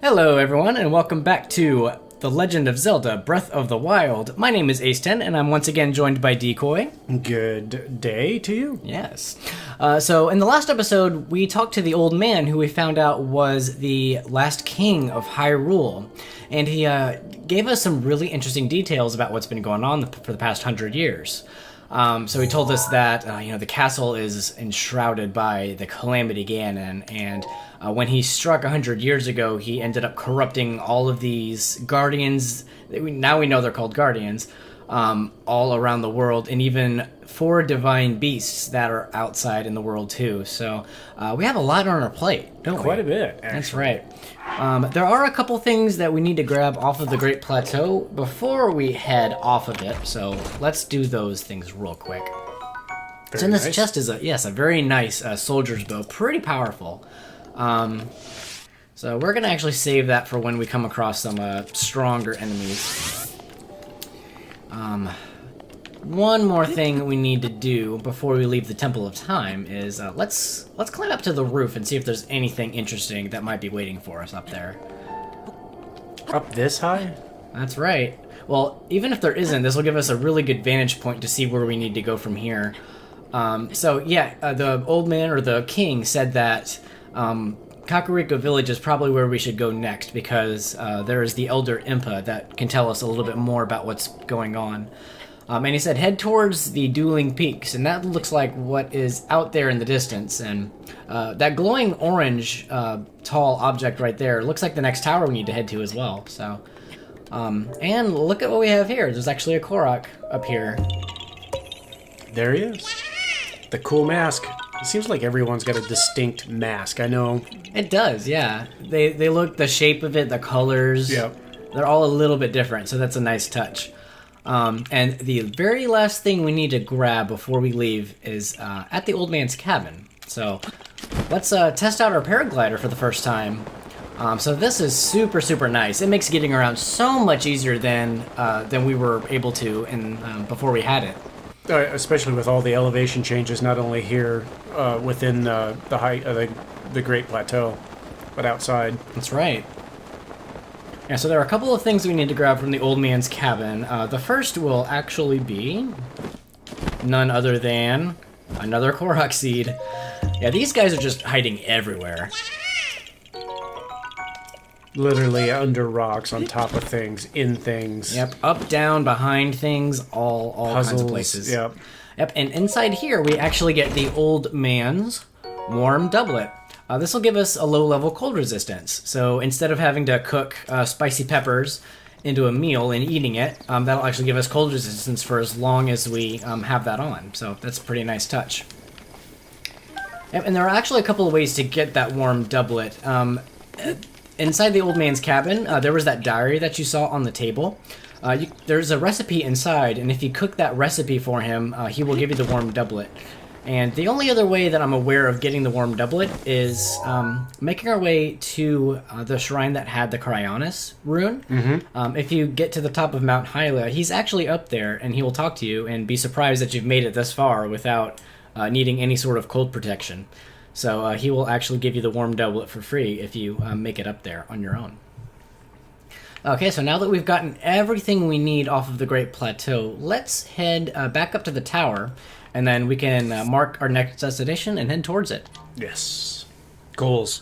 Hello everyone, and welcome back to The Legend of Zelda Breath of the Wild. My name is Ace10, and I'm once again joined by Decoy. Good day to you. Yes. So in the last episode, we talked to the old man who we found out was the last king of Hyrule. And he gave us some really interesting details about what's been going on for the past 100 years. So he told us that the castle is enshrouded by the Calamity Ganon, and when he struck 100 years ago, he ended up corrupting all of these guardians. Now we know they're called guardians, all around the world, and even 4 divine beasts that are outside in the world too. So we have a lot on our plate, don't we? Quite a bit, actually. That's right. There are a couple things that we need to grab off of the Great Plateau before we head off of it, so let's do those things real quick. Very so in this nice. chest is a very nice soldier's bow, pretty powerful. So we're going to actually save that for when we come across some stronger enemies. One more thing we need to do before we leave the Temple of Time is let's climb up to the roof and see if there's anything interesting that might be waiting for us up there. Up this high? That's right. Well, even if there isn't, this will give us a really good vantage point to see where we need to go from here. The old man, or the king, said that Kakariko Village is probably where we should go next, because there is the elder Impa that can tell us a little bit more about what's going on. And he said, head towards the Dueling Peaks, and that looks like what is out there in the distance. And that glowing orange tall object right there looks like the next tower we need to head to as well. So, and look at what we have here. There's actually a Korok up here. There he is. The cool mask. It seems like everyone's got a distinct mask. I know. It does, yeah. They look, the shape of it, the colors. Yep. They're all a little bit different, so that's a nice touch. And the very last thing we need to grab before we leave is at the old man's cabin. So let's test out our paraglider for the first time. So this is super, super nice. It makes getting around so much easier than we were able to before we had it. Especially with all the elevation changes, not only here within the height of the Great Plateau, but outside. That's right. Yeah, so there are a couple of things we need to grab from the old man's cabin. The first will actually be none other than another Korok seed. Yeah, these guys are just hiding everywhere. Literally under rocks, on top of things, in things. Yep, up, down, behind things, all Puzzles, kinds of places. Yep. Yep, and inside here we actually get the old man's warm doublet. This will give us a low-level cold resistance. So instead of having to cook spicy peppers into a meal and eating it, that'll actually give us cold resistance for as long as we have that on. So that's a pretty nice touch. Yep, and there are actually a couple of ways to get that warm doublet. Inside the old man's cabin, there was that diary that you saw on the table. There's a recipe inside, and if you cook that recipe for him, he will give you the warm doublet. And the only other way that I'm aware of getting the warm doublet is making our way to the shrine that had the Cryonis rune. Mm-hmm. If you get to the top of Mount Hylia, he's actually up there, and he will talk to you and be surprised that you've made it this far without needing any sort of cold protection. So he will actually give you the warm doublet for free if you make it up there on your own. Okay, so now that we've gotten everything we need off of the Great Plateau, let's head back up to the tower, and then we can mark our next destination and head towards it. Yes. Goals.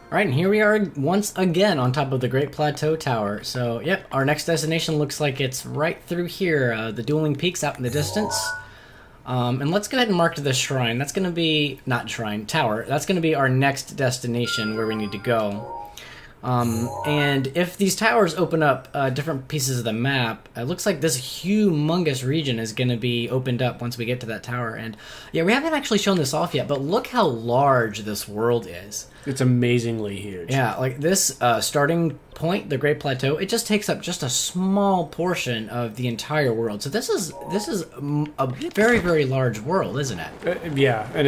All right, and here we are once again on top of the Great Plateau Tower. So, yep, our next destination looks like it's right through here, the Dueling Peaks out in the distance. And let's go ahead and mark to the shrine. That's going to be, not shrine, tower. That's going to be our next destination where we need to go. And if these towers open up different pieces of the map, it looks like this humongous region is going to be opened up once we get to that tower. And yeah, we haven't actually shown this off yet, but look how large this world is. It's amazingly huge. Yeah, like this starting point, the Great Plateau, it just takes up just a small portion of the entire world. So this is a very, very large world, isn't it? Yeah, and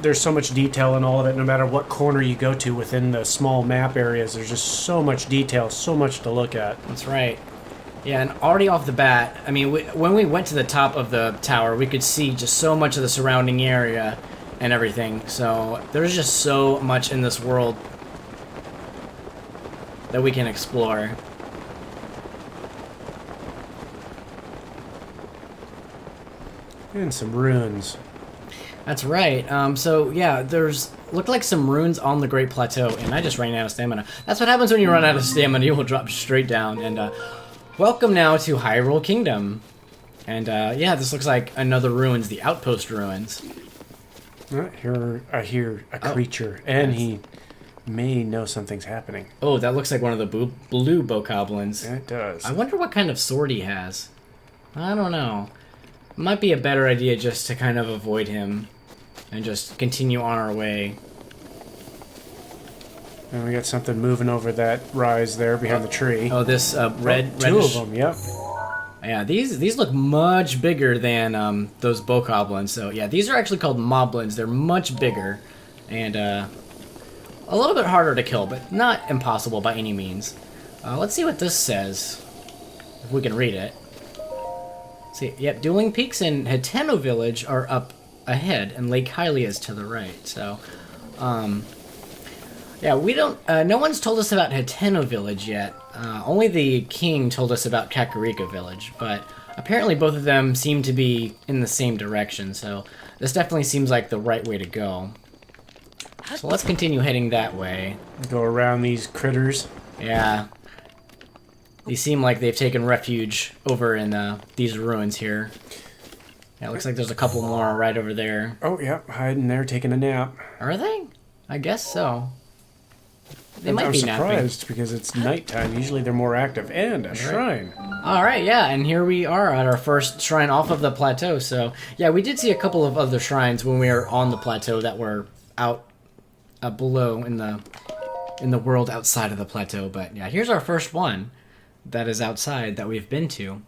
there's so much detail in all of it. No matter what corner you go to within the small map areas, there's just so much detail, so much to look at. That's right. Yeah, and already off the bat, I mean, when we went to the top of the tower, we could see just so much of the surrounding area and everything. So there's just so much in this world that we can explore. And some ruins. That's right. So yeah, looked like some ruins on the Great Plateau, and I just ran out of stamina. That's what happens when you run out of stamina. You will drop straight down. And welcome now to Hyrule Kingdom. And yeah, this looks like another ruins, the Outpost ruins. Here I hear a creature, and he may know something's happening. Oh, that looks like one of the blue bokoblins. Yeah, it does. I wonder what kind of sword he has. I don't know. Might be a better idea just to kind of avoid him and just continue on our way. And we got something moving over that rise there behind the tree. Oh, this red. Two of them, yep. Yeah, these look much bigger than those bokoblins. So yeah, these are actually called moblins. They're much bigger and a little bit harder to kill, but not impossible by any means. Let's see what this says, if we can read it. See, yep, Dueling Peaks and Hateno Village are up ahead, and Lake Hylia is to the right. So, yeah, we don't. No one's told us about Hateno Village yet. Only the king told us about Kakariko Village, but apparently both of them seem to be in the same direction. So this definitely seems like the right way to go. So let's continue heading that way. Go around these critters. Yeah. These seem like they've taken refuge over in these ruins here. Yeah, it looks like there's a couple more right over there. Oh, yeah, hiding there, taking a nap. Are they? I guess so. They might be napping. I'm surprised because it's nighttime. Usually they're more active. And a shrine. All right, yeah, and here we are at our first shrine off of the plateau. So, yeah, we did see a couple of other shrines when we were on the plateau that were out below in the world outside of the plateau. But, yeah, here's our first one that is outside that we've been to.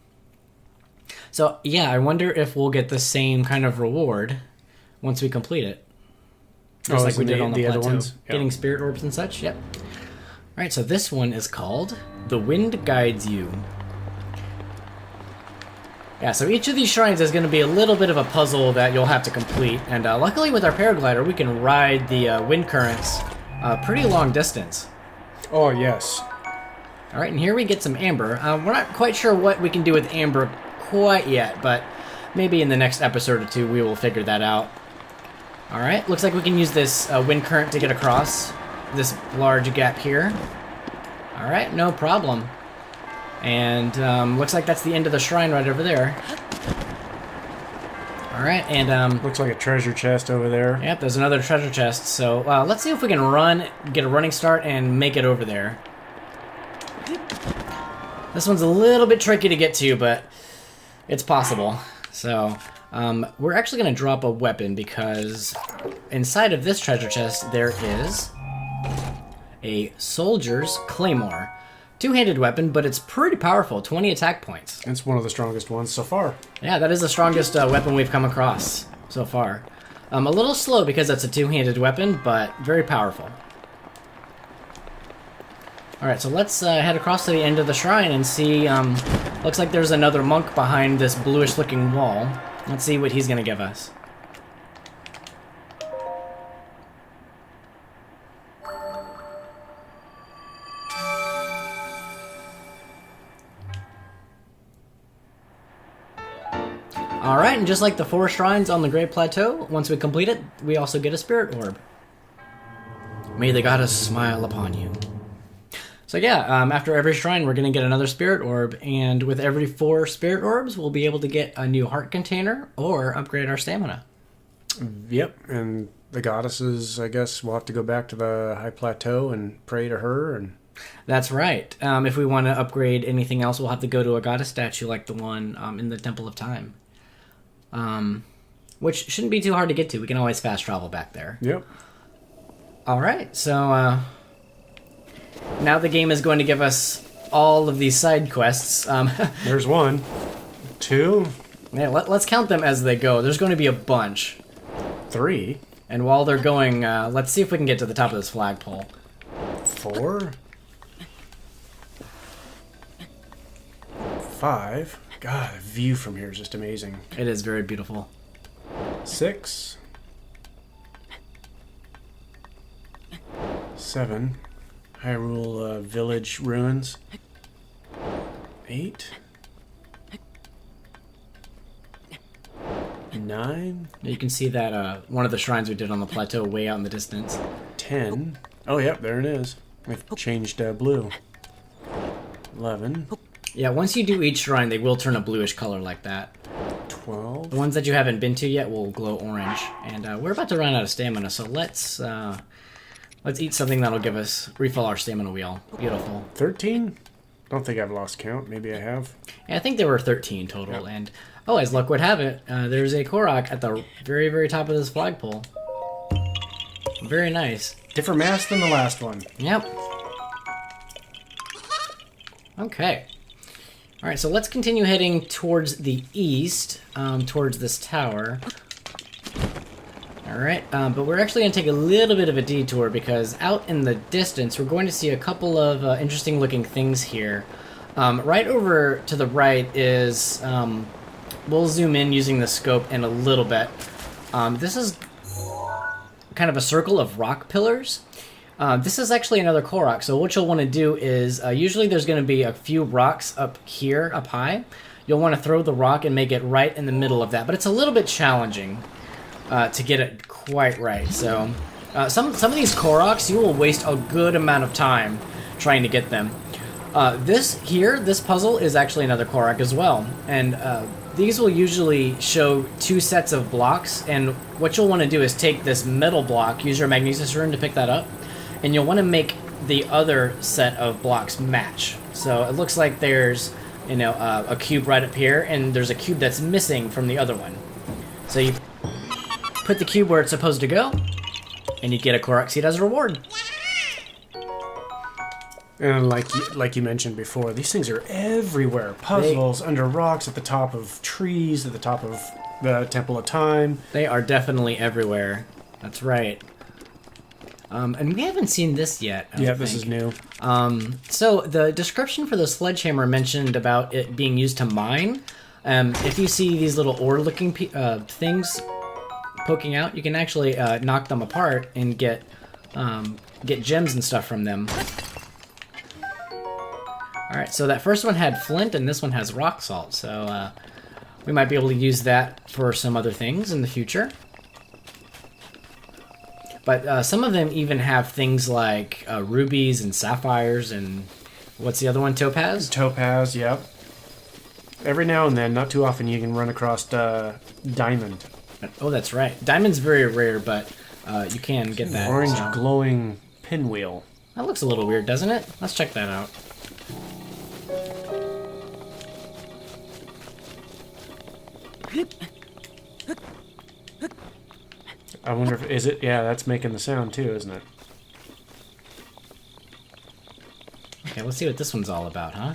So, yeah, I wonder if we'll get the same kind of reward once we complete it. Just like we did on the plateau. Other ones? Yep. Getting spirit orbs and such, yep. Alright, so this one is called The Wind Guides You. Yeah, so each of these shrines is going to be a little bit of a puzzle that you'll have to complete. And luckily with our paraglider, we can ride the wind currents a pretty long distance. Oh, yes. Alright, and here we get some amber. We're not quite sure what we can do with amber quite yet, but maybe in the next episode or two we will figure that out. Alright, looks like we can use this wind current to get across this large gap here. Alright, no problem. And looks like that's the end of the shrine right over there. Alright, and looks like a treasure chest over there. Yep, there's another treasure chest. So let's see if we can get a running start and make it over there. This one's a little bit tricky to get to, but it's possible. So we're actually going to drop a weapon because inside of this treasure chest there is a soldier's claymore. Two-handed weapon, but it's pretty powerful. 20 attack points. It's one of the strongest ones so far. Yeah, that is the strongest weapon we've come across so far. A little slow because it's a two-handed weapon, but very powerful. Alright, so let's head across to the end of the shrine and see. Looks like there's another monk behind this bluish-looking wall. Let's see what he's going to give us. Alright, and just like the 4 shrines on the Great Plateau, once we complete it, we also get a spirit orb. May the goddess smile upon you. So yeah, after every shrine, we're going to get another spirit orb, and with every 4 spirit orbs, we'll be able to get a new heart container or upgrade our stamina. Yep, and the goddesses, I guess, we'll have to go back to the high plateau and pray to her. And that's right. If we want to upgrade anything else, we'll have to go to a goddess statue like the one in the Temple of Time. Which shouldn't be too hard to get to. We can always fast travel back there. Yep. Alright, so now the game is going to give us all of these side quests. There's 1, 2, Yeah, let's count them as they go. There's going to be a bunch. 3, And while they're going, let's see if we can get to the top of this flagpole. 4, 5. God, the view from here is just amazing. It is very beautiful. 6, 7. Hyrule Village ruins. 8, 9, You can see that one of the shrines we did on the plateau way out in the distance. 10. Oh, yep, there it is. We've changed blue. 11, Yeah, once you do each shrine, they will turn a bluish color like that. 12. The ones that you haven't been to yet will glow orange. And we're about to run out of stamina, so let's eat something that'll give us refill our stamina wheel. Beautiful. 13? Don't think I've lost count. Maybe I have. Yeah, I think there were 13 total. Yep. And oh, as luck would have it, there's a Korok at the very, very top of this flagpole. Very nice. Different mask than the last one. Yep. Okay. All right, so let's continue heading towards the east, towards this tower. All right, but we're actually going to take a little bit of a detour because out in the distance, we're going to see a couple of interesting looking things here. Right over to the right is, we'll zoom in using the scope in a little bit. This is kind of a circle of rock pillars. This is actually another Korok, so what you'll want to do is, usually there's going to be a few rocks up here, up high. You'll want to throw the rock and make it right in the middle of that, but it's a little bit challenging to get it quite right. So some of these Koroks, you will waste a good amount of time trying to get them. This puzzle is actually another Korok as well, and these will usually show 2 sets of blocks, and what you'll want to do is take this middle block, use your Magnesis rune to pick that up, and you'll want to make the other set of blocks match. So it looks like there's, a cube right up here, and there's a cube that's missing from the other one. So you put the cube where it's supposed to go, and you get a Korok seed as a reward. And like you mentioned before, these things are everywhere. Puzzles, under rocks, at the top of trees, at the top of the Temple of Time. They are definitely everywhere. That's right. And we haven't seen this yet. I don't This is think. new. So the description for the sledgehammer mentioned about it being used to mine. If you see these little ore-looking things poking out, you can actually knock them apart and get gems and stuff from them. All right, so that first one had flint, and this one has rock salt. So we might be able to use that for some other things in the future. But some of them even have things like rubies and sapphires and what's the other one? Topaz? Topaz, yep. Every now and then, not too often, you can run across diamond. Oh, that's right. Diamond's very rare, but you can get that. Orange so. glowing pinwheel. That looks a little weird, doesn't it? Let's check that out. I wonder if, is it? Yeah, that's making the sound too, isn't it? Okay, let's see what this one's all about, huh?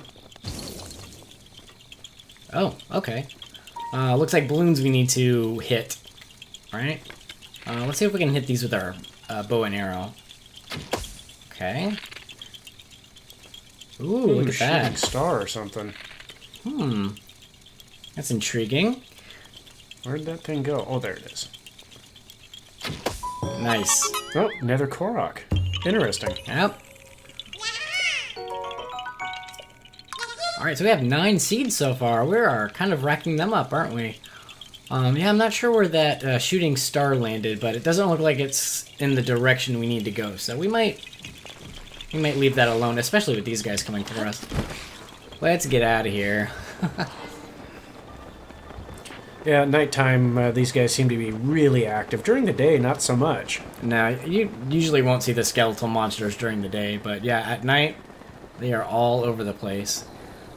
Oh, okay. Looks like balloons we need to hit. Alright. Let's see if we can hit these with our bow and arrow. Okay. Ooh, look at Shooting that. star or something. That's intriguing. Where'd that thing go? Oh, there it is. Nice. Oh, another Korok. Interesting. Yep. Alright, so we have 9 seeds so far. We are kind of racking them up, aren't we? Yeah, I'm not sure where that shooting star landed, but it doesn't look like it's in the direction we need to go. So we might leave that alone, especially with these guys coming for us. Let's get out of here. Yeah, at nighttime, these guys seem to be really active. During the day, not so much. Now, you usually won't see the skeletal monsters during the day, but yeah, at night, they are all over the place.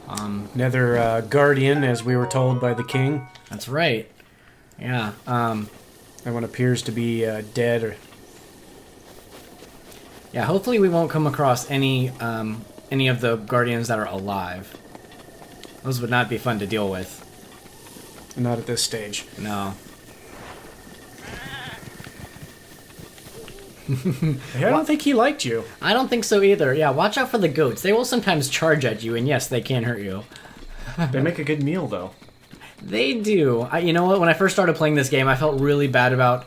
Another guardian, as we were told by the king. That's right. Yeah. That one appears to be dead. Yeah, hopefully we won't come across any of the guardians that are alive. Those would not be fun to deal with. Not at this stage. No. I don't think he liked you. I don't think so either. Yeah, watch out for the goats. They will sometimes charge at you, and yes, they can hurt you. They make a good meal, though. They do. You know what? When I first started playing this game, I felt really bad about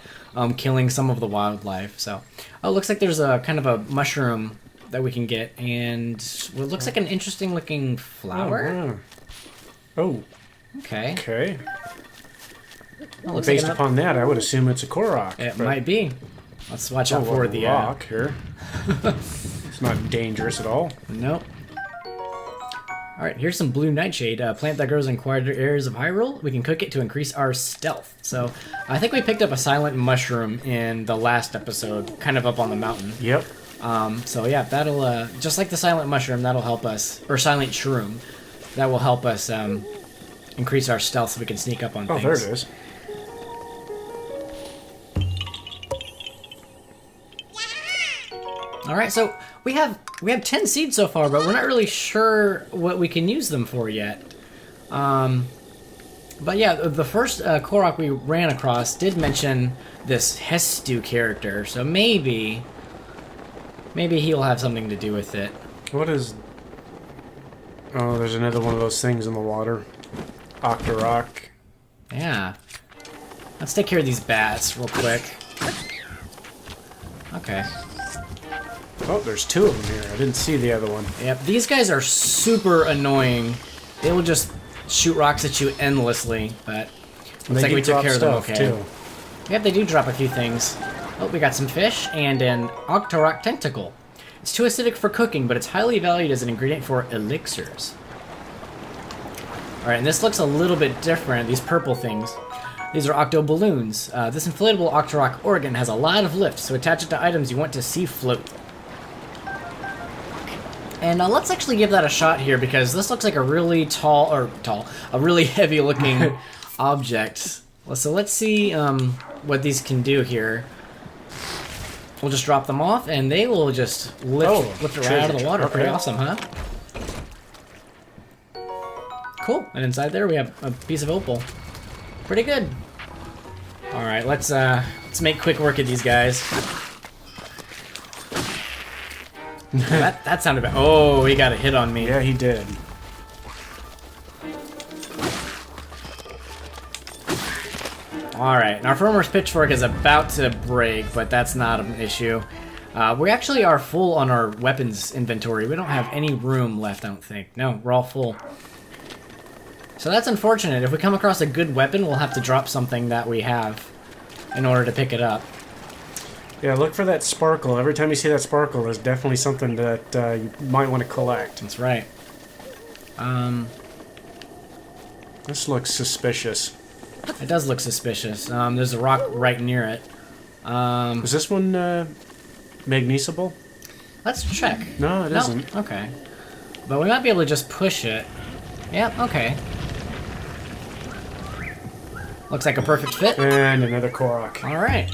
killing some of the wildlife. So, oh, looks like there's a kind of a mushroom that we can get, and what looks like an interesting looking flower. Oh. Okay. Okay. Well, looks Based like upon that, I would assume it's a Korok. it might be. Let's watch out for the rock here. It's not dangerous at all. Nope. All right, here's some blue nightshade, a plant that grows in quieter areas of Hyrule. We can cook it to increase our stealth. So I think we picked up a silent mushroom in the last episode, kind of up on the mountain. Yep. So yeah, that'll just like the silent mushroom, that'll help us, or silent shroom, that will help us increase our stealth so we can sneak up on things. Oh, there it is. All right, so we have 10 seeds so far, but we're not really sure what we can use them for yet. But yeah, the first Korok we ran across did mention this Hestu character, so maybe he'll have something to do with it. What is... Oh, there's another one of those things in the water. Octorok. Yeah. Let's take care of these bats real quick. Okay. Oh, there's two of them here. I didn't see the other one. Yep, these guys are super annoying. They will just shoot rocks at you endlessly, but looks like we took care of them okay. Too. Yep, they do drop a few things. Oh, we got some fish and an Octorok tentacle. It's too acidic for cooking, but it's highly valued as an ingredient for elixirs. Alright, and this looks a little bit different, these purple things. These are octo balloons. This inflatable Octorok organ has a lot of lift, so attach it to items you want to see float. And let's actually give that a shot here, because this looks like a really a really heavy looking object. So let's see what these can do here. We'll just drop them off, and they will just lift it right out of the water. Okay. Pretty awesome, huh? Cool. And inside there we have a piece of opal. Pretty good. All right, let's make quick work of these guys. that sounded bad. Oh, he got a hit on me. Yeah, he did. All right, and our farmer's pitchfork is about to break, but that's not an issue. We actually are full on our weapons inventory. We don't have any room left, I don't think. No, we're all full. So that's unfortunate. If we come across a good weapon, we'll have to drop something that we have in order to pick it up. Yeah, look for that sparkle. Every time you see that sparkle, there's definitely something that you might want to collect. That's right. This looks suspicious. It does look suspicious. There's a rock right near it. Is this one magnesable? Let's check. No, it isn't. Okay. But we might be able to just push it. Yep, okay. Looks like a perfect fit. And another Korok. All right.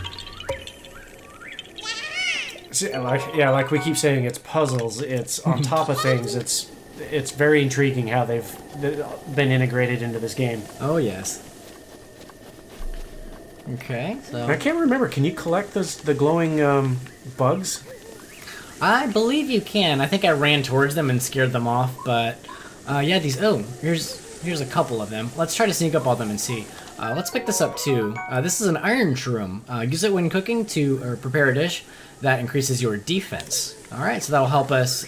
See, like we keep saying, it's puzzles. It's on top of things. It's very intriguing how they've been integrated into this game. Oh yes. Okay, so I can't remember. Can you collect the glowing bugs? I believe you can. I think I ran towards them and scared them off, but yeah, these. Oh, here's a couple of them. Let's try to sneak up on them and see. Let's pick this up too. This is an iron shroom. Use it when cooking to prepare a dish that increases your defense. All right, so that'll help us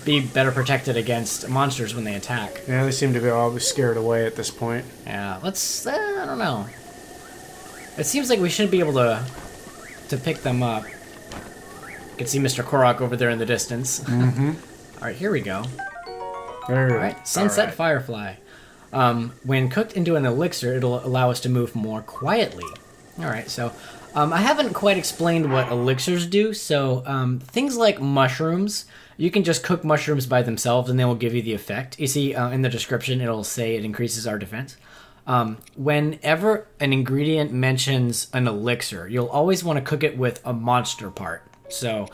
be better protected against monsters when they attack. Yeah, they seem to be all scared away at this point. Yeah, let's. I don't know. It seems like we should be able to pick them up. You can see Mr. Korok over there in the distance. Mm-hmm. All right, here we go. All right, Sunset Firefly. When cooked into an elixir, it'll allow us to move more quietly. All right, so I haven't quite explained what elixirs do. So things like mushrooms, you can just cook mushrooms by themselves and they will give you the effect. You see in the description, it'll say it increases our defense. Whenever an ingredient mentions an elixir, you'll always want to cook it with a monster part. So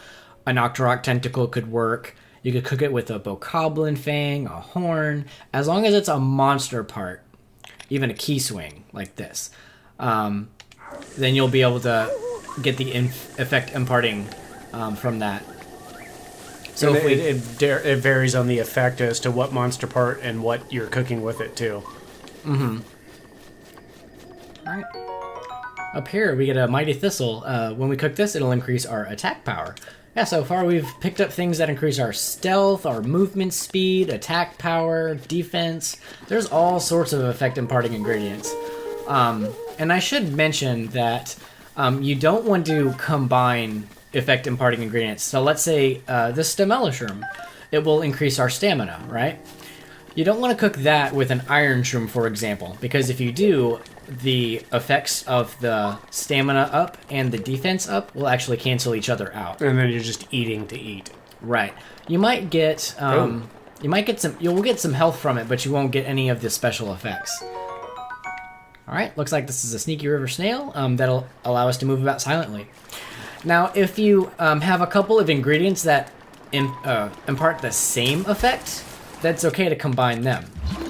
An Octorok tentacle could work. You could cook it with a bokoblin fang, a horn, as long as it's a monster part, even a key swing like this. Then you'll be able to get the effect imparting from that. So if it varies on the effect as to what monster part and what you're cooking with it too. Mm-hmm. All right. Up here we get a Mighty Thistle. When we cook this, it'll increase our attack power. Yeah, so far we've picked up things that increase our stealth, our movement speed, attack power, defense. There's all sorts of effect imparting ingredients. And I should mention that you don't want to combine effect imparting ingredients. So let's say this Stamella Shroom. It will increase our stamina, right? You don't want to cook that with an Iron Shroom, for example, because if you do, the effects of the stamina up and the defense up will actually cancel each other out. And then you're just eating to eat. Right. You might get you'll get some health from it, but you won't get any of the special effects. All right, looks like this is a Sneaky River Snail that'll allow us to move about silently. Now, if you have a couple of ingredients that impart the same effect, that's okay to combine them.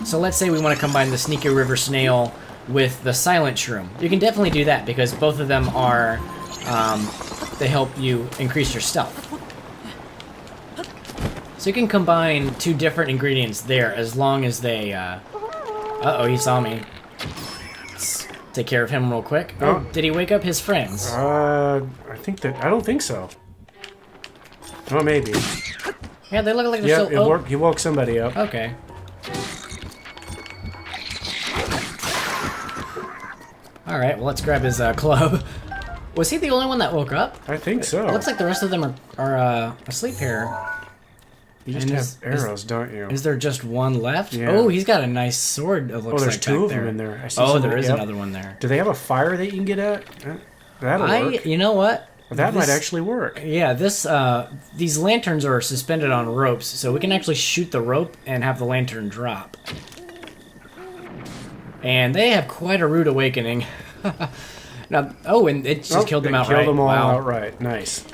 So let's say we want to combine the Sneaky River Snail with the Silent Shroom. You can definitely do that because both of them are, they help you increase your stealth. So you can combine two different ingredients there as long as they, uh-oh, he saw me. Let's take care of him real quick. Oh, did he wake up his friends? I don't think so. Oh, maybe. Yeah, they look like they're still... Yeah, he woke somebody up. Okay. Alright, well, let's grab his club. Was he the only one that woke up? I think so. It looks like the rest of them are asleep here. You just have arrows, don't you? Is there just one left? Yeah. Oh, he's got a nice sword, it looks like. There's two of there. them in there. There is another one there. Do they have a fire that you can get at? That'll work. You know what? That might actually work. Yeah, these lanterns are suspended on ropes, so we can actually shoot the rope and have the lantern drop. And they have quite a rude awakening. Now, and it just killed them outright. Killed them all Wow. outright. Nice.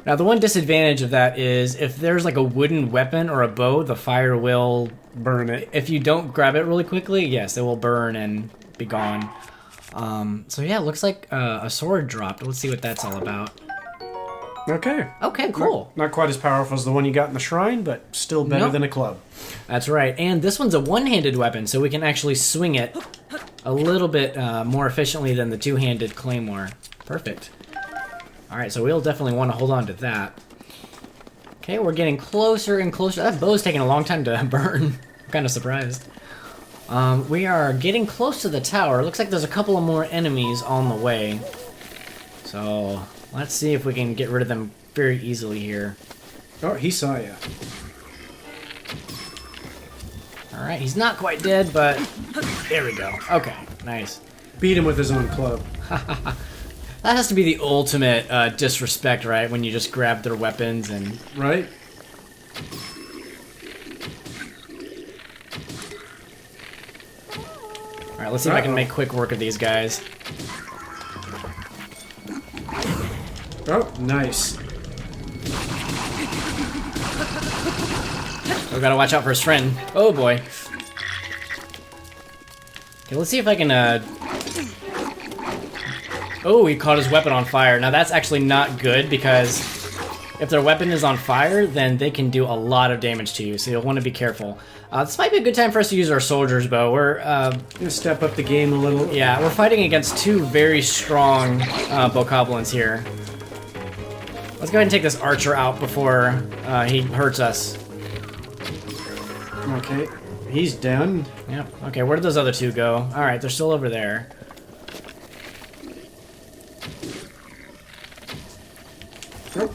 Now, the one disadvantage of that is if there's like a wooden weapon or a bow, the fire will burn it. If you don't grab it really quickly, yes, it will burn and be gone. So yeah, it looks like a sword dropped. Let's see what that's all about. Okay. Okay, cool. Not quite as powerful as the one you got in the shrine, but still better than a club. That's right. And this one's a one-handed weapon, so we can actually swing it a little bit more efficiently than the two-handed claymore. Perfect. All right, so we'll definitely want to hold on to that. Okay, we're getting closer and closer. That bow's taking a long time to burn. I'm kind of surprised. We are getting close to the tower. Looks like there's a couple of more enemies on the way. So let's see if we can get rid of them very easily here. Oh, he saw you. All right, he's not quite dead, but there we go. Okay, nice. Beat him with his own club. That has to be the ultimate disrespect, right? When you just grab their weapons and... Right? Alright, let's see if I can make quick work of these guys. Oh, nice. We gotta watch out for his friend. Oh boy. Okay, let's see if I can, Oh, he caught his weapon on fire. Now that's actually not good because if their weapon is on fire, then they can do a lot of damage to you, so you'll want to be careful. This might be a good time for us to use our soldier's bow. We're gonna step up the game a little. Yeah, we're fighting against two very strong bokoblins here. Let's go ahead and take this archer out before he hurts us. Okay, he's done. Yep. Okay, where did those other two go? All right, they're still over there. Oh.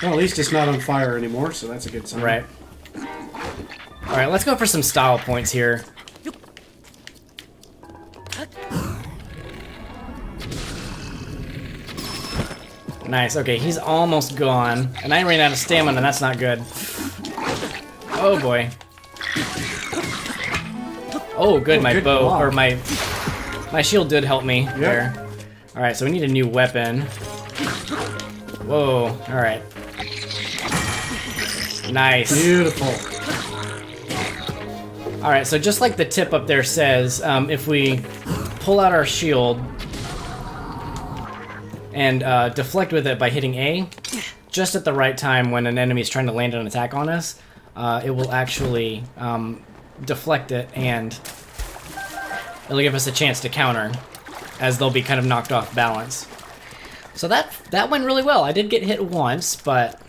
Well, at least it's not on fire anymore, so that's a good sign. Right. Alright, let's go for some style points here. Nice, okay, he's almost gone. And I ran out of stamina, that's not good. Oh boy. Oh, good, my bow, block. or my shield did help me there. Alright, so we need a new weapon. Whoa, alright. Nice. Beautiful. Alright, so just like the tip up there says, if we pull out our shield and deflect with it by hitting A, just at the right time when an enemy is trying to land an attack on us, it will actually deflect it, and it'll give us a chance to counter, as they'll be kind of knocked off balance. So that went really well. I did get hit once, but,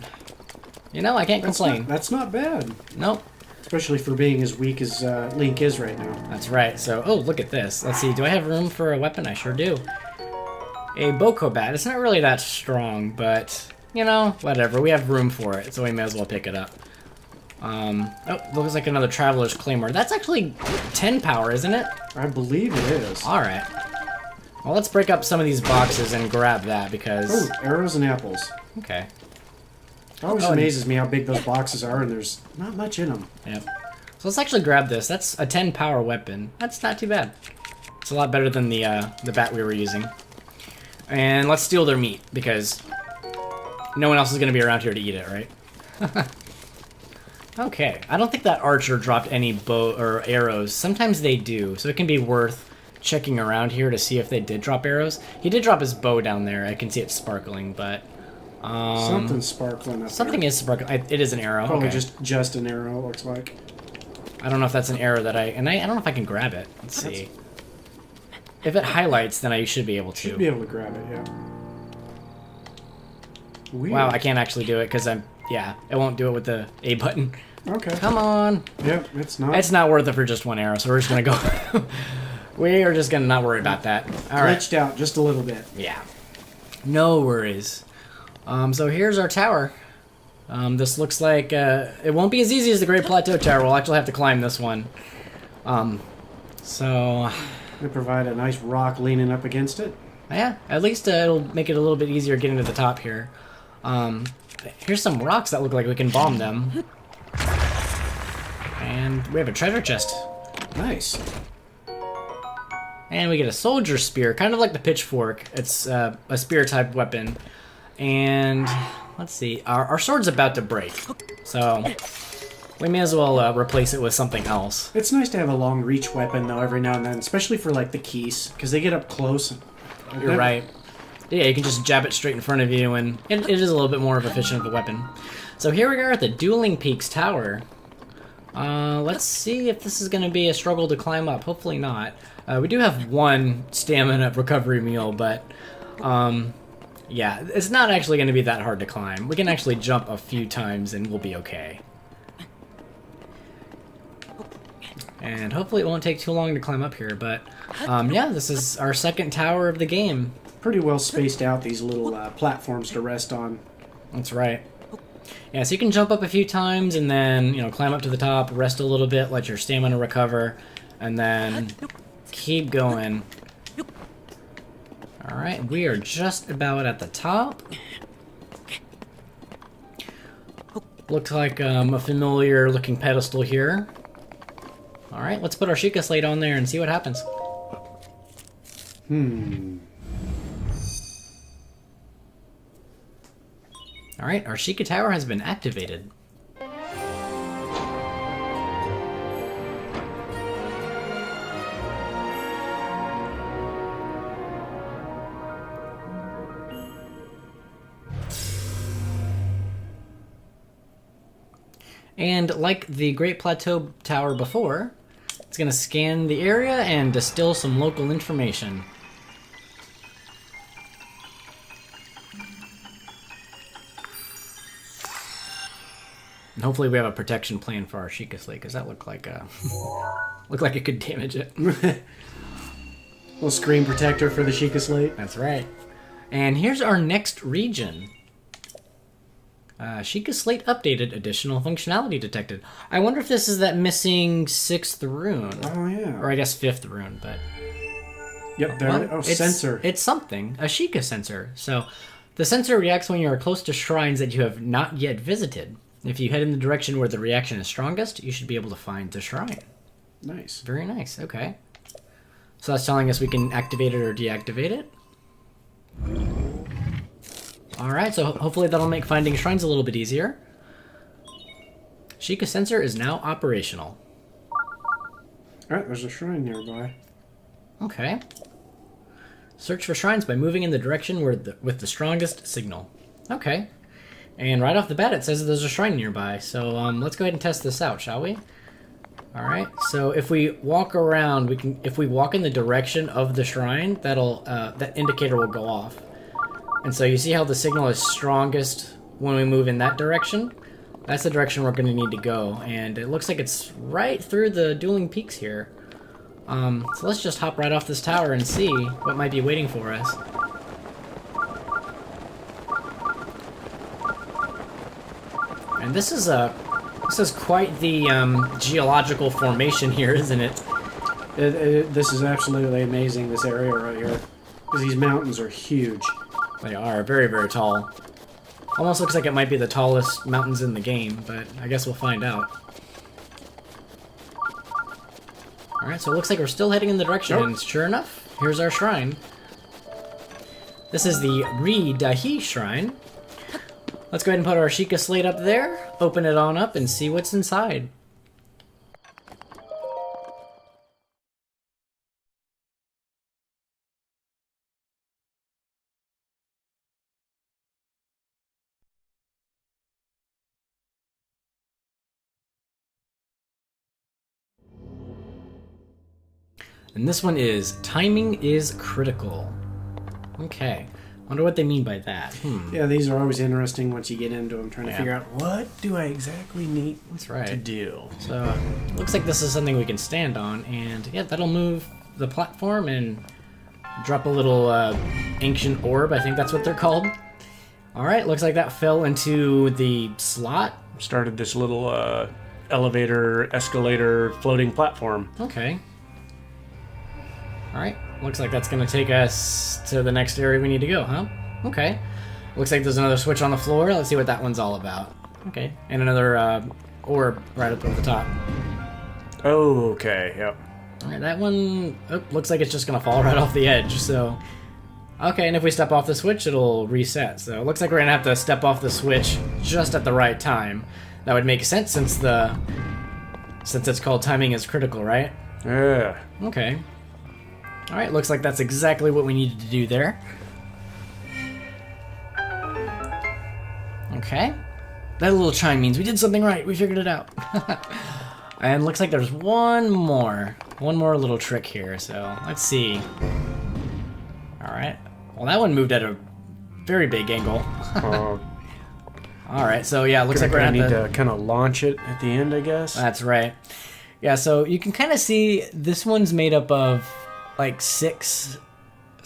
you know, I can't complain. That's not bad. Nope. Especially for being as weak as Link is right now. That's right. So, oh, look at this. Let's see. Do I have room for a weapon? I sure do. A Boko Bat. It's not really that strong, but, you know, whatever. We have room for it, so we may as well pick it up. Oh, looks like another Traveler's Claymore. That's actually 10 power, isn't it? I believe it is. Alright. Well, let's break up some of these boxes and grab that, because... Oh, arrows and apples. Okay. It always amazes me how big those boxes are, and there's not much in them. Yep. So let's actually grab this. That's a 10 power weapon. That's not too bad. It's a lot better than the bat we were using. And let's steal their meat, because no one else is going to be around here to eat it, right? Okay. I don't think that archer dropped any bow or arrows. Sometimes they do, so it can be worth checking around here to see if they did drop arrows. He did drop his bow down there. I can see it sparkling, but... Something's sparkling up Something there. is sparkling. It is an arrow. Probably Okay. just an arrow, it looks like. I don't know if that's an arrow that I don't know if I can grab it. Let's see. If it highlights, then I should be able to. Should be able to grab it, yeah. Weird. Wow, I can't actually do it because yeah, it won't do it with the A button. Okay. Come on. Yep, it's not. It's not worth it for just one arrow, so we're just gonna go. We are just gonna not worry about that. All right. Glitched out just a little bit. Yeah. No worries. So here's our tower. This looks like it won't be as easy as the Great Plateau Tower. We'll actually have to climb this one. So They provide a nice rock leaning up against it. yeah, at least it'll make it a little bit easier getting to the top here. Here's some rocks that look like we can bomb them. And we have a treasure chest. Nice. And we get a soldier spear, kind of like the pitchfork. It's a spear type weapon. And let's see, our sword's about to break. So we may as well replace it with something else. It's nice to have a long reach weapon though every now and then, especially for like the keys, because they get up close. You're right. Yeah, you can just jab it straight in front of you, and it is a little bit more of efficient of a weapon. So here we are at the Dueling Peaks Tower. Let's see if this is going to be a struggle to climb up. Hopefully not. We do have one stamina recovery meal, but yeah, it's not actually going to be that hard to climb. We can actually jump a few times and we'll be okay. And hopefully it won't take too long to climb up here, but yeah, this is our second tower of the game. Pretty well spaced out, these little platforms to rest on. That's right. Yeah, so you can jump up a few times and then, you know, climb up to the top, rest a little bit, let your stamina recover, and then keep going. Alright, we are just about at the top. Looks like a familiar looking pedestal here. Alright, let's put our Sheikah Slate on there and see what happens. Alright, our Sheikah Tower has been activated. And like the Great Plateau Tower before, it's going to scan the area and distill some local information. And hopefully we have a protection plan for our Sheikah Slate, because that looked like it could damage it. Little screen protector for the Sheikah Slate. That's right. And here's our next region. Sheikah Slate updated, additional functionality detected. I wonder if this is that missing 6th rune. Oh, yeah. Or I guess 5th rune, but... Yep, there Well, it is. Oh, sensor. It's something. A Sheikah sensor. So, the sensor reacts when you are close to shrines that you have not yet visited. If you head in the direction where the reaction is strongest, you should be able to find the shrine. Nice. Very nice, okay. So that's telling us we can activate it or deactivate it. Alright, so hopefully that'll make finding shrines a little bit easier. Sheikah sensor is now operational. Alright, there's a shrine nearby. Okay. Search for shrines by moving in the direction with the strongest signal. Okay. And right off the bat it says that there's a shrine nearby, so let's go ahead and test this out, shall we? Alright, so if we walk around, if we walk in the direction of the shrine, that indicator will go off. And so you see how the signal is strongest when we move in that direction? That's the direction we're going to need to go, and it looks like it's right through the Dueling Peaks here. So let's just hop right off this tower and see what might be waiting for us. And this is quite the geological formation here, isn't it? This is absolutely amazing, this area right here. Because these mountains are huge. They are very, very tall. Almost looks like it might be the tallest mountains in the game, but I guess we'll find out. Alright, so it looks like we're still heading in the direction, and sure enough, here's our shrine. This is the Ri-Dahi Shrine. Let's go ahead and put our Sheikah slate up there, open it on up, and see what's inside. And this one is timing is critical. Okay. Wonder what they mean by that. Yeah, these are always interesting once you get into them, trying to figure out what do I exactly need to do. So, looks like this is something we can stand on, and yeah, that'll move the platform and drop a little ancient orb. I think that's what they're called. Alright, looks like that fell into the slot. Started this little elevator, escalator, floating platform. Okay. Alright, looks like that's going to take us to the next area we need to go, huh? Okay. Looks like there's another switch on the floor. Let's see what that one's all about. Okay, and another orb right up at the top. Oh, okay, yep. Alright, that one looks like it's just going to fall right off the edge, so... Okay, and if we step off the switch, it'll reset. So it looks like we're going to have to step off the switch just at the right time. That would make sense since it's called timing is critical, right? Yeah. Okay. Alright, looks like that's exactly what we needed to do there. Okay. That little chime means we did something right. We figured it out. And looks like there's one more little trick here, so let's see. Alright. Well, that one moved at a very big angle. Alright, so yeah, looks like we're gonna need to kind of launch it at the end, I guess. That's right. Yeah, so you can kind of see this one's made up of like six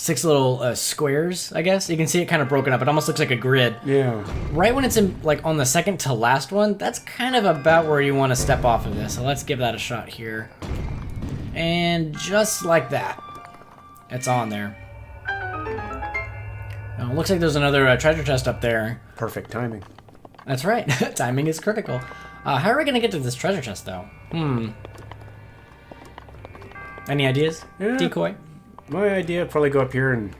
little squares, I guess. You can see it kind of broken up. It almost looks like a grid. Yeah. Right when it's in, like, on the second to last one, that's kind of about where you want to step off of this. So let's give that a shot here. And just like that, it's on there. Now, it looks like there's another treasure chest up there. Perfect timing. That's right. Timing is critical. How are we going to get to this treasure chest, though? Any ideas? Yeah. Decoy? My idea, probably go up here and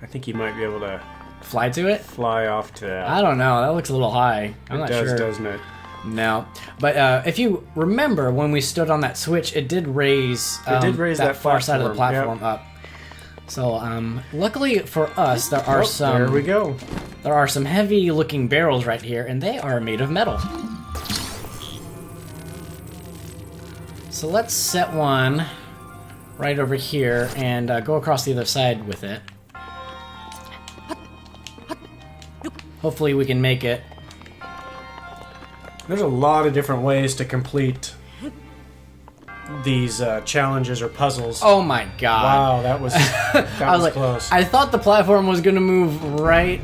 I think you might be able to fly to it? Fly off to that. I don't know. That looks a little high. I'm not sure. It does, doesn't it? No. But if you remember, when we stood on that switch, it did raise, that far side of the platform up. So, luckily for us, there are some... There we go. There are some heavy-looking barrels right here, and they are made of metal. So let's set one right over here and go across the other side with it. Hopefully we can make it. There's a lot of different ways to complete these challenges or puzzles. Oh my god. Wow, that was close. I thought the platform was going to move right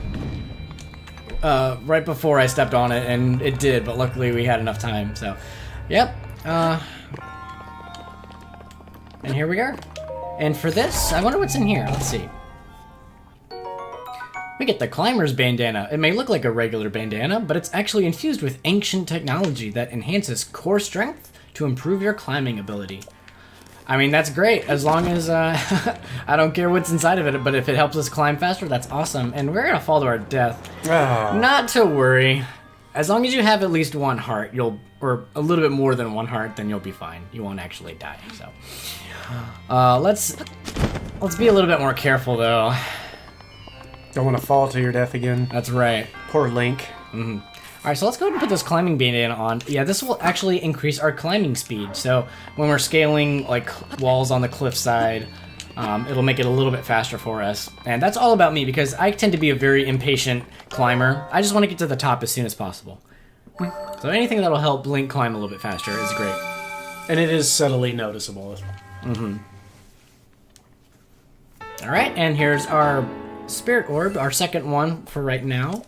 before I stepped on it, and it did, but luckily we had enough time, so... Yep. And here we are. And for this, I wonder what's in here. Let's see. We get the Climber's Bandana. It may look like a regular bandana, but it's actually infused with ancient technology that enhances core strength to improve your climbing ability. I mean, that's great, as long as, I don't care what's inside of it, but if it helps us climb faster, that's awesome. And we're gonna fall to our death. Oh. Not to worry. As long as you have at least one heart, or a little bit more than one heart, then you'll be fine. You won't actually die, so. Let's be a little bit more careful, though. Don't want to fall to your death again. That's right. Poor Link. Mm-hmm. Alright, so let's go ahead and put this climbing bandana on. Yeah, this will actually increase our climbing speed. So when we're scaling like walls on the cliffside, it'll make it a little bit faster for us. And that's all about me because I tend to be a very impatient climber. I just want to get to the top as soon as possible. So anything that'll help Link climb a little bit faster is great. And it is subtly noticeable. Mm-hmm. Alright, and here's our Spirit Orb, our second one for right now.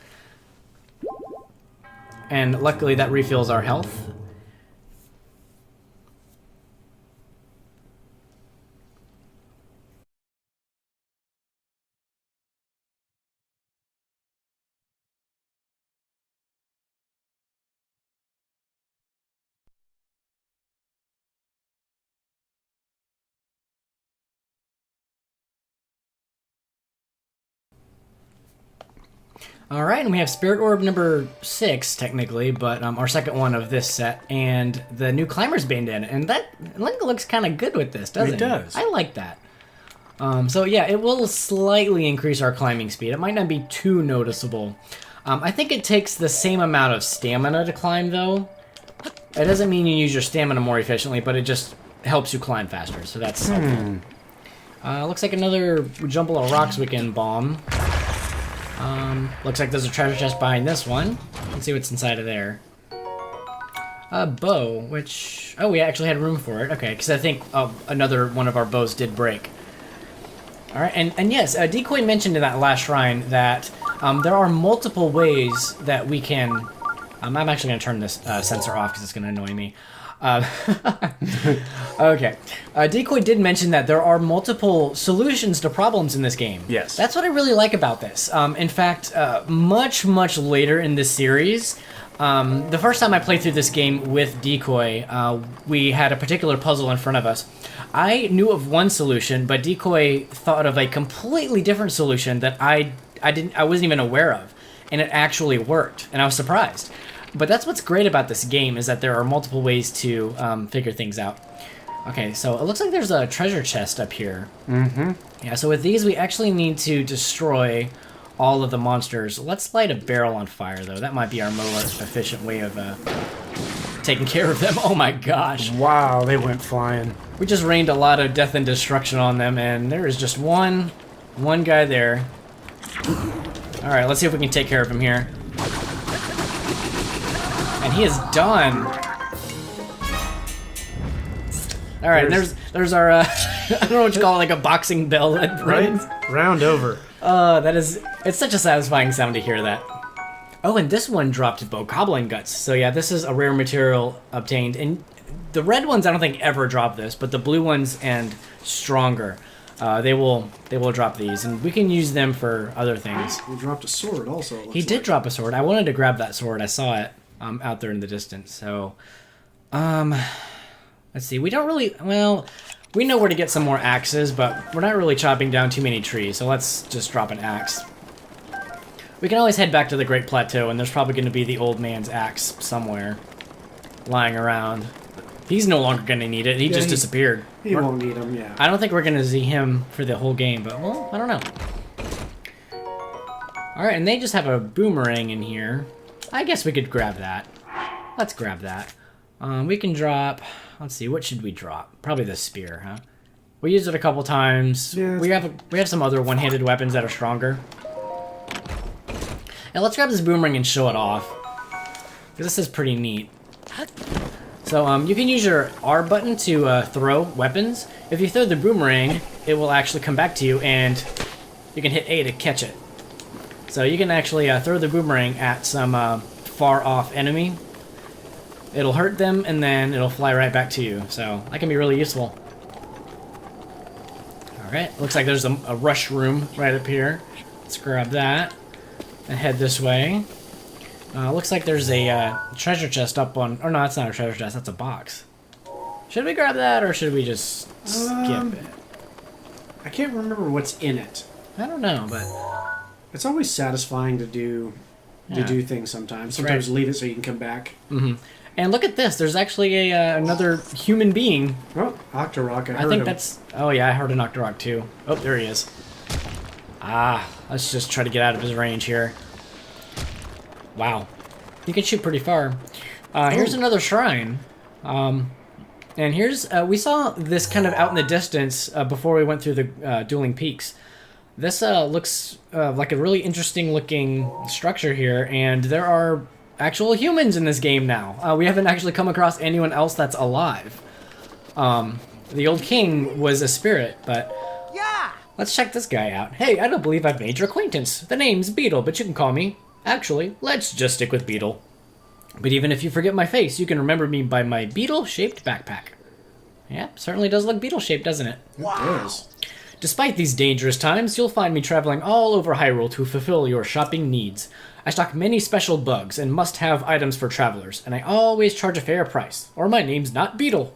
And luckily that refills our health. All right, and we have Spirit Orb number 6, technically, but our second one of this set, and the new Climber's Bandana, and that Link looks kind of good with this, doesn't it? It does. I like that. So yeah, it will slightly increase our climbing speed. It might not be too noticeable. I think it takes the same amount of stamina to climb, though. It doesn't mean you use your stamina more efficiently, but it just helps you climb faster, so that's helpful. Looks like another jumble of rocks we can bomb. Looks like there's a treasure chest behind this one. Let's see what's inside of there. A bow, which... Oh, we actually had room for it. Okay, because I think another one of our bows did break. Alright, and yes, Decoy mentioned in that last shrine that there are multiple ways that we can... I'm actually going to turn this sensor off because it's going to annoy me. Okay. Decoy did mention that there are multiple solutions to problems in this game. Yes. That's what I really like about this. In fact, much later in this series, the first time I played through this game with Decoy, we had a particular puzzle in front of us. I knew of one solution, but Decoy thought of a completely different solution that I wasn't even aware of, and it actually worked, and I was surprised. But that's what's great about this game, is that there are multiple ways to figure things out. Okay, so it looks like there's a treasure chest up here. Mm-hmm. Yeah, so with these, we actually need to destroy all of the monsters. Let's light a barrel on fire, though. That might be our most efficient way of taking care of them. Oh my gosh. Wow, they went flying. We just rained a lot of death and destruction on them, and there is just one guy there. Alright, let's see if we can take care of him here. And he is done. All right, there's our I don't know what you call it, like a boxing bell that rings. Right? Round over. It's such a satisfying sound to hear that. Oh, and this one dropped bokoblin guts. So yeah, this is a rare material obtained, and the red ones I don't think ever drop this, but the blue ones and stronger, they will drop these, and we can use them for other things. He dropped a sword also. He did drop a sword. I wanted to grab that sword. I saw it out there in the distance. So, let's see. We don't really... Well, we know where to get some more axes, but we're not really chopping down too many trees, so let's just drop an axe. We can always head back to the Great Plateau, and there's probably going to be the old man's axe somewhere lying around. He's no longer going to need it. He just disappeared. He won't need him, yeah. I don't think we're going to see him for the whole game, but, well, I don't know. Alright, and they just have a boomerang in here. I guess we could grab that. Let's grab that. We can drop... Let's see, what should we drop? Probably the spear, huh? We used it a couple times. Yeah, we have some other one-handed weapons that are stronger. Now let's grab this boomerang and show it off, because this is pretty neat. So you can use your R button to throw weapons. If you throw the boomerang, it will actually come back to you, and you can hit A to catch it. So you can actually throw the boomerang at some far-off enemy. It'll hurt them, and then it'll fly right back to you. So that can be really useful. Alright, looks like there's a rush room right up here. Let's grab that and head this way. Looks like there's a treasure chest up on... Oh, no, that's not a treasure chest. That's a box. Should we grab that, or should we just skip it? I can't remember what's in it. I don't know, but It's always satisfying to do Yeah. things sometimes. right. Sometimes leave it so you can come back. and look at this. There's actually another human being. Oh, Octorok, I I heard think him. that's. Oh yeah, I heard an Octorok too. Oh, there he is. Let's just try to get out of his range here. Wow, you can shoot pretty far. Here's another shrine. And here's, we saw this kind of out in the distance before we went through the Dueling Peaks. This looks like a really interesting looking structure here, and there are actual humans in this game now. We haven't actually come across anyone else that's alive. The old king was a spirit, but let's check this guy out. Hey, I don't believe I've made your acquaintance. The name's Beetle, but you can call me. Actually, let's just stick with Beetle. But even if you forget my face, you can remember me by my beetle-shaped backpack. Yeah, certainly does look beetle-shaped, doesn't it? It does. Despite these dangerous times, you'll find me traveling all over Hyrule to fulfill your shopping needs. I stock many special bugs and must-have items for travelers, and I always charge a fair price, or my name's not Beetle.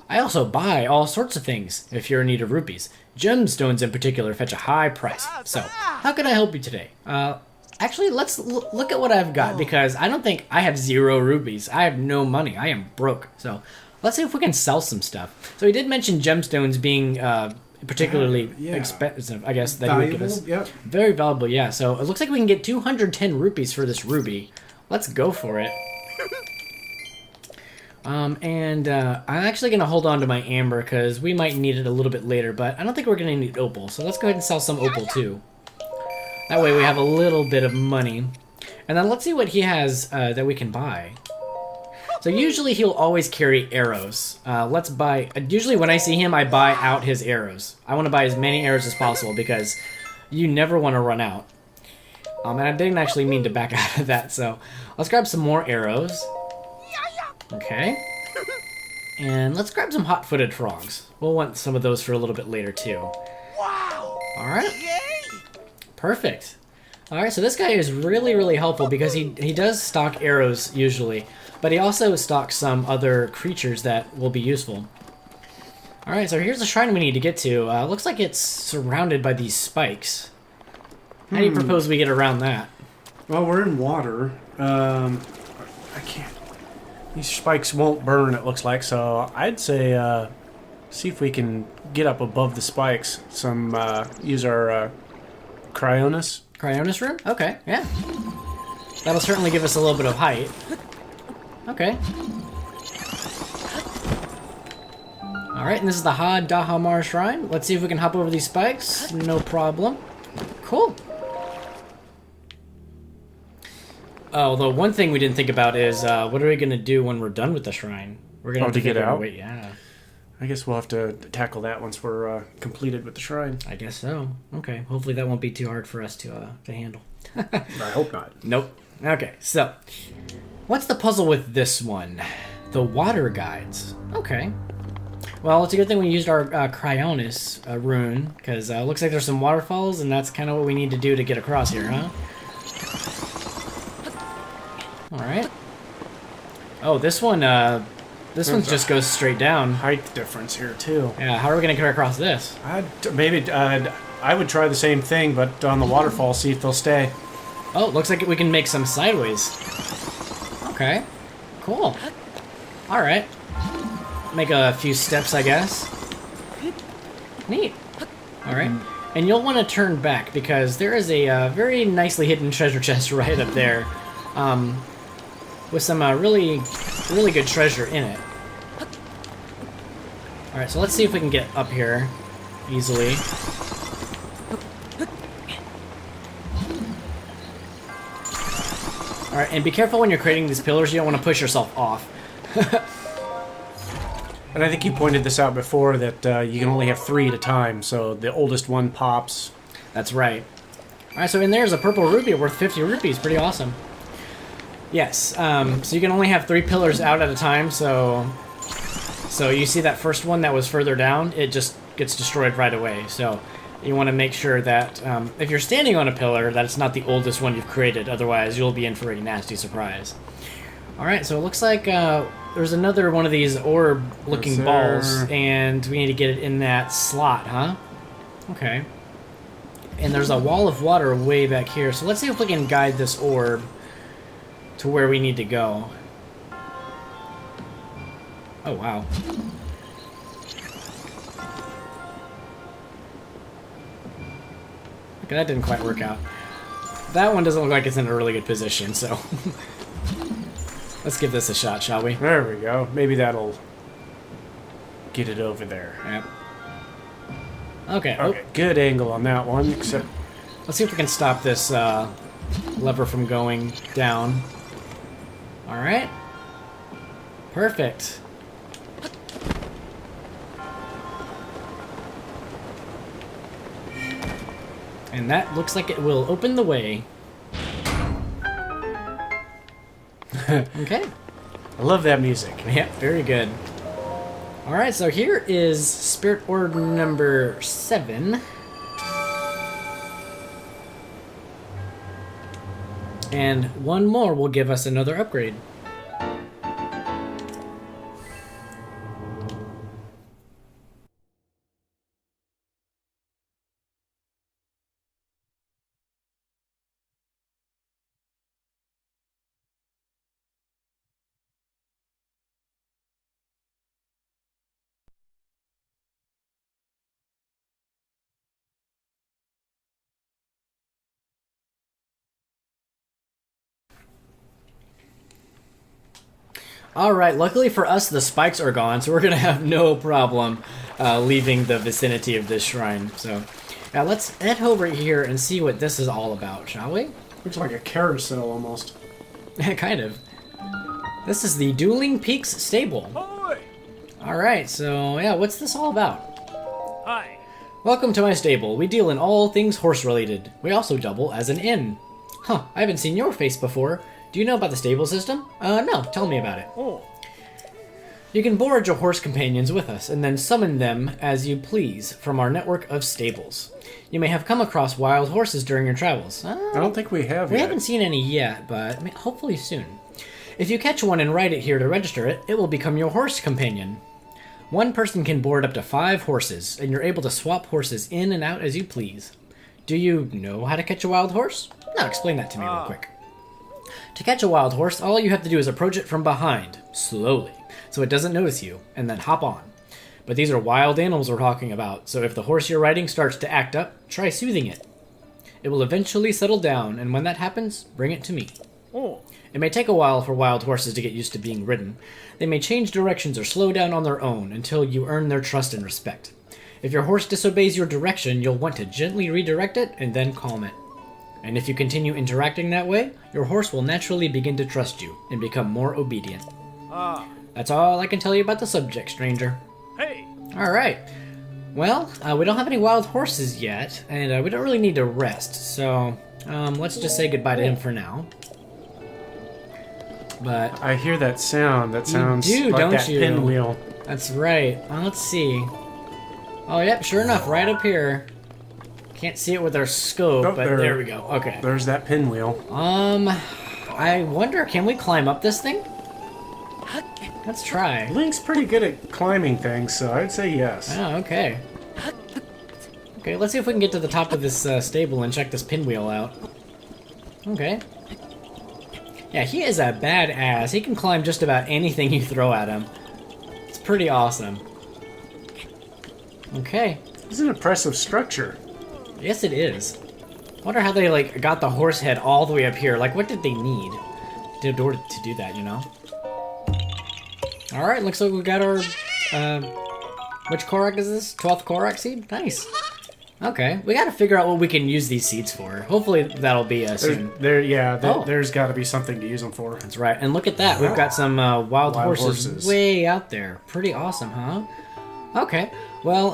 I also buy all sorts of things, if you're in need of rupees. Gemstones in particular fetch a high price. So, how can I help you today? Actually, let's look at what I've got, because I don't think I have 0 rupees. I have no money. I am broke. So let's see if we can sell some stuff. So he did mention gemstones being particularly expensive, I guess, that he would give us. Yep. Very valuable, yeah. So it looks like we can get 210 rupees for this ruby. Let's go for it. I'm actually going to hold on to my amber, because we might need it a little bit later, but I don't think we're going to need opal. So let's go ahead and sell some opal, too. That way we have a little bit of money. And then let's see what he has that we can buy. So usually he'll always carry arrows. Let's buy... Usually when I see him, I buy out his arrows. I want to buy as many arrows as possible because you never want to run out. And I didn't actually mean to back out of that, so let's grab some more arrows. Okay. And let's grab some hot-footed frogs. We'll want some of those for a little bit later, too. Wow! Alright. Perfect. Alright, so this guy is really, really helpful because he does stock arrows, usually. But he also stocks some other creatures that will be useful. Alright, so here's the shrine we need to get to. Looks like it's surrounded by these spikes. How do you propose we get around that? Well, we're in water. I can't... These spikes won't burn, it looks like, so I'd say see if we can get up above the spikes. Use our Cryonis. Cryonis room? Okay, yeah. That'll certainly give us a little bit of height. Okay. Alright, and this is the Ha Dahamar Shrine. Let's see if we can hop over these spikes. No problem. Cool. Oh, the one thing we didn't think about is what are we going to do when we're done with the shrine? We're going to have to get figure out? Wait, yeah. I guess we'll have to tackle that once we're completed with the shrine. I guess so. Okay, hopefully that won't be too hard for us to handle. I hope not. Nope. Okay, so what's the puzzle with this one? The water guides. Okay. Well, it's a good thing we used our Cryonis rune, because it looks like there's some waterfalls, and that's kind of what we need to do to get across here, huh? Alright. Oh, this one just goes straight down. Height difference here, too. Yeah, how are we going to get across this? I would try the same thing, but on the waterfall, see if they'll stay. Oh, looks like we can make some sideways. Okay. Cool. Alright. Make a few steps, I guess. Neat. Alright. And you'll want to turn back, because there is a very nicely hidden treasure chest right up there. With some really, really good treasure in it. Alright, so let's see if we can get up here easily. Alright, and be careful when you're creating these pillars, you don't want to push yourself off. And I think you pointed this out before, that you can only have 3 at a time, so the oldest one pops. That's right. Alright, so in there's a purple rupee worth 50 rupees. Pretty awesome. Yes, so you can only have 3 pillars out at a time, so you see that first one that was further down, it just gets destroyed right away. So you want to make sure that if you're standing on a pillar, that it's not the oldest one you've created, otherwise you'll be in for a nasty surprise. Alright, so it looks like there's another one of these orb-looking Yes, balls, sir. and we need to get it in that slot, huh? Okay. And there's a wall of water way back here, so let's see if we can guide this orb to where we need to go. Oh, wow. Okay, that didn't quite work out. That one doesn't look like it's in a really good position, so... Let's give this a shot, shall we? There we go. Maybe that'll get it over there. Yep. Okay, Okay, good angle on that one, except let's see if we can stop this lever from going down. Alright. Perfect. And that looks like it will open the way. Okay. I love that music. Yeah, very good. Alright, so here is Spirit Orb number 7. And one more will give us another upgrade. Alright, luckily for us, the spikes are gone, so we're going to have no problem leaving the vicinity of this shrine. So, now let's head over here and see what this is all about, shall we? Looks like a carousel almost. Kind of. This is the Dueling Peaks stable. Alright, so yeah, what's this all about? Hi. Welcome to my stable. We deal in all things horse-related. We also double as an inn. Huh, I haven't seen your face before. Do you know about the stable system? No, tell me about it. Oh. You can board your horse companions with us, and then summon them as you please from our network of stables. You may have come across wild horses during your travels. I don't think we have We yet. haven't seen any yet, but hopefully soon. If you catch one and ride it here to register it, it will become your horse companion. One person can board up to 5 horses, and you're able to swap horses in and out as you please. Do you know how to catch a wild horse? Now explain that to me real quick. To catch a wild horse, all you have to do is approach it from behind, slowly, so it doesn't notice you, and then hop on. But these are wild animals we're talking about, so if the horse you're riding starts to act up, try soothing it. It will eventually settle down, and when that happens, bring it to me. Oh. It may take a while for wild horses to get used to being ridden. They may change directions or slow down on their own until you earn their trust and respect. If your horse disobeys your direction, you'll want to gently redirect it and then calm it. And if you continue interacting that way, your horse will naturally begin to trust you and become more obedient. Ah. That's all I can tell you about the subject, stranger. Hey. Alright. Well, we don't have any wild horses yet, and we don't really need to rest, so let's just say goodbye to him for now. But I hear that sound. That sounds do, like don't that you? pinwheel. that's right. Let's see. Oh, yep, sure enough, right up here. Can't see it with our scope, Oh, but there we go. Okay. There's that pinwheel. I wonder, can we climb up this thing? Let's try. Link's pretty good at climbing things, so I'd say yes. Oh, okay. Okay, let's see if we can get to the top of this stable and check this pinwheel out. Okay. Yeah, he is a badass. He can climb just about anything you throw at him. It's pretty awesome. Okay. It's an impressive structure. Yes, it is. Wonder how they, like, got the horse head all the way up here. Like, what did they need to do that, you know? Alright, looks like we got our, which Korok is this? 12th Korok seed? Nice. Okay, we gotta figure out what we can use these seeds for. Hopefully that'll be soon. There's got to be something to use them for. That's right, and look at that. We've got some wild horses horses. way out there. Pretty awesome, huh? Okay, well,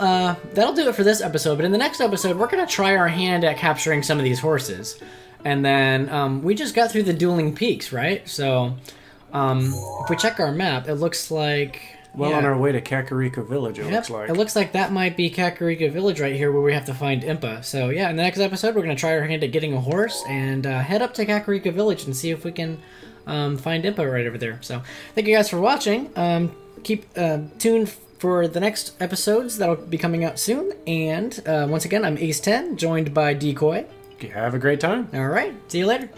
that'll do it for this episode, but in the next episode, we're gonna try our hand at capturing some of these horses. And then, we just got through the Dueling Peaks, right? So, if we check our map, it looks like... Well, on our way to Kakariko Village, it looks like. It looks like that might be Kakariko Village right here where we have to find Impa. So yeah, in the next episode we're going to try our hand at getting a horse and head up to Kakariko Village and see if we can find Impa right over there. So thank you guys for watching. Keep tuned for the next episodes that'll be coming out soon. And once again, I'm Ace10, joined by Decoy. Have a great time. All right, see you later.